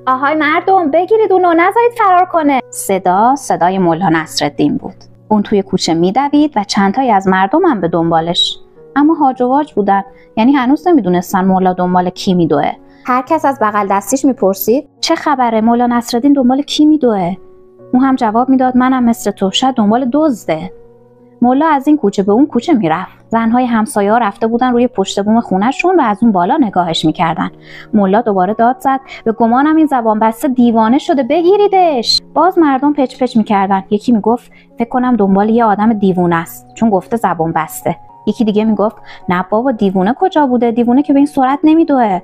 آهای مردم بگیرید اونو، نذارید فرار کنه. صدای مولا نصرالدین بود. اون توی کوچه میدوید و چند تایی از مردم هم به دنبالش. اما هاج و واج بودن، یعنی هنوز نمیدونستن مولا دنبال کی میدوه. هر کس از بغل دستیش میپرسید چه خبره، مولا نصرالدین دنبال کی میدوه؟ اون هم جواب میداد منم مثل تو، شاید دنبال دزده. مولا از این کوچه به اون کوچه میرفت. زنهای همسایه ها رفته بودن روی پشت بوم خونه‌شون و از اون بالا نگاهش میکردن. مولا دوباره داد زد به گمانم این زبان بسته دیوانه شده، بگیریدش. باز مردم پچ پچ میکردن. یکی میگفت فکر کنم دنبال یه آدم دیوونه است چون گفته زبان بسته. یکی دیگه میگفت نه بابا دیوونه کجا بوده، دیوونه که به این سرعت نمیدوه.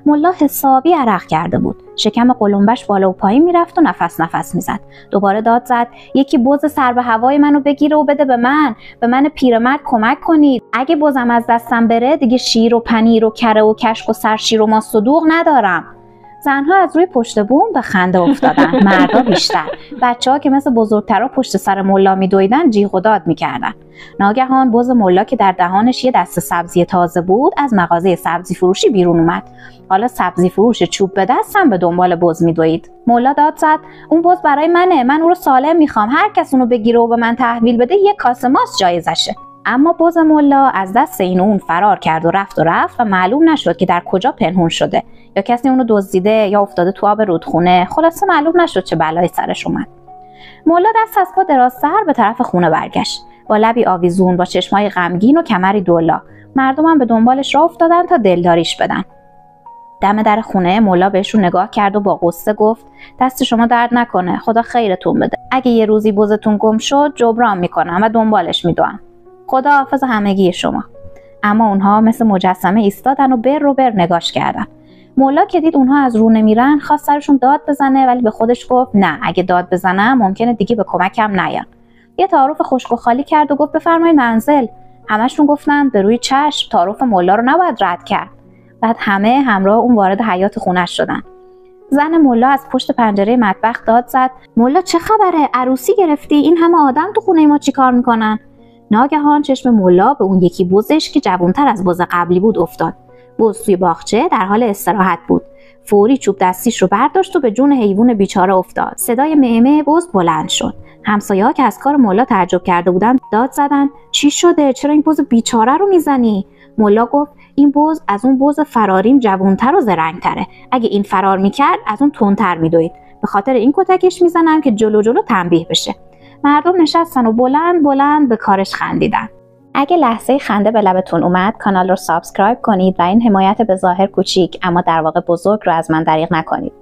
مولا حسابی عرق کرده بود. شکم قلمبش بالا و پایین میرفت و نفس نفس میزد. دوباره داد زد یکی بز سر به هوای منو بگیره و بده به من پیرمرد کمک کنید. اگه بزم از دستم بره دیگه شیر و پنیر و کره و کشک و سرشیر و ماست و دوغ ندارم. زنها از روی پشت بوم به خنده افتادن، مردا بیشتر. بچه‌ها که مثل بزرگترا پشت سر مولا میدویدن جیغ و داد میکردن. ناگهان بز مولا که در دهانش یه دسته سبزی تازه بود از مغازه سبزی فروشی بیرون اومد. حالا سبزی فروش چوب به دستم به دنبال بز میدوید. مولا داد زد اون بز برای منه، من اون رو سالم میخوام، هر کس اونو بگیره و به من تحویل بده یه کاسه ماست جایزشه. اما بز مولا از دست این و اون فرار کرد و رفت و معلوم نشد که در کجا پنهون شده، یا کسی اونو دزدیده یا افتاده تو آب رودخونه. خلاصه معلوم نشد چه بلایی سرش اومد. مولا دست از پا درازتر به طرف خونه برگشت، با لبی آویزون، با چشمای غمگین و کمری دولا. مردمم به دنبالش راه افتادن تا دلداریش بدن. دم در خونه مولا بهشون نگاه کرد و با غصه گفت دست شما درد نکنه، خدا خیرتون بده. اگه یه روزی بزتون گم شد جبران میکنم و دنبالش میدوام. خدا حافظ همگی شما. اما اونها مثل مجسمه ایستادن و بر نگاش کردن. مولا که دید اونها از رو نمیرن خواست سرشون داد بزنه، ولی به خودش گفت نه، اگه داد بزنم ممکنه دیگه به کمکم نیان. یه تعارف خشک و خالی کرد و گفت بفرمایید منزل. همشون گفتن به روی چشم، تعارف مولا رو نباید رد کرد. بعد همه همراه اون وارد حیاط خونش شدن. زن مولا از پشت پنجره مطبخ داد زد مولا چه خبره، عروسی گرفتی؟ این همه آدم تو خونه ما چیکار میکنن؟ ناگهان چشم مولا به اون یکی بزش که جوانتر از بز قبلی بود افتاد. بز توی باغچه در حال استراحت بود. فوری چوب دستیش رو برداشت و به جون حیوان بیچاره افتاد. صدای معمه بز بلند شد. همسایه‌ها که از کار مولا تعجب کرده بودن داد زدن چی شده؟ چرا این بز بیچاره رو میزنی؟ مولا گفت این بز از اون بز فراریم جوانتر و زرنگتره. اگه این فرار میکرد از اون تندتر میدوید. به خاطر این کتکش میزنم که جلو تنبیه بشه. مردم نشستن و بلند به کارش خندیدن. اگه لحظه خنده به لبتون اومد کانال رو سابسکرایب کنید و این حمایت به ظاهر کوچیک اما در واقع بزرگ رو از من دریغ نکنید.